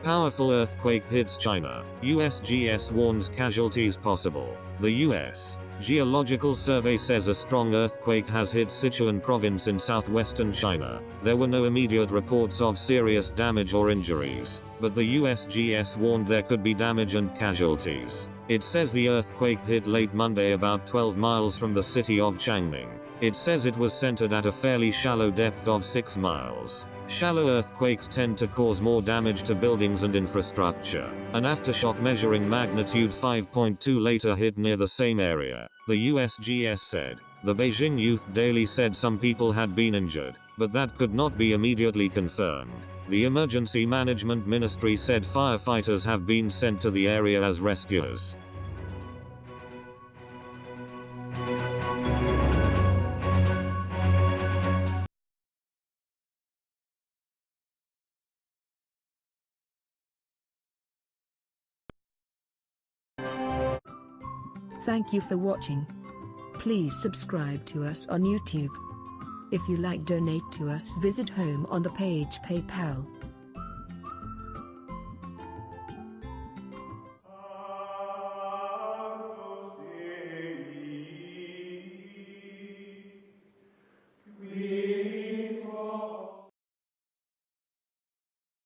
Powerful earthquake hits China. USGS warns casualties possible. The U.S. Geological Survey says a strong earthquake has hit Sichuan province in southwestern China. There were no immediate reports of serious damage or injuries, but the USGS warned there could be damage and casualties. It says the earthquake hit late Monday about 12 miles from the city of Changning. It says it was centered at a fairly shallow depth of 6 miles. Shallow earthquakes tend to cause more damage to buildings and infrastructure. An aftershock measuring magnitude 5.2 later hit near the same area, the USGS said. The Beijing Youth Daily said some people had been injured, but that could not be immediately confirmed. The Emergency Management Ministry said firefighters have been sent to the area as rescuers. Thank you for watching. Please subscribe to us on YouTube. If you like donate to us, visit home on the page PayPal.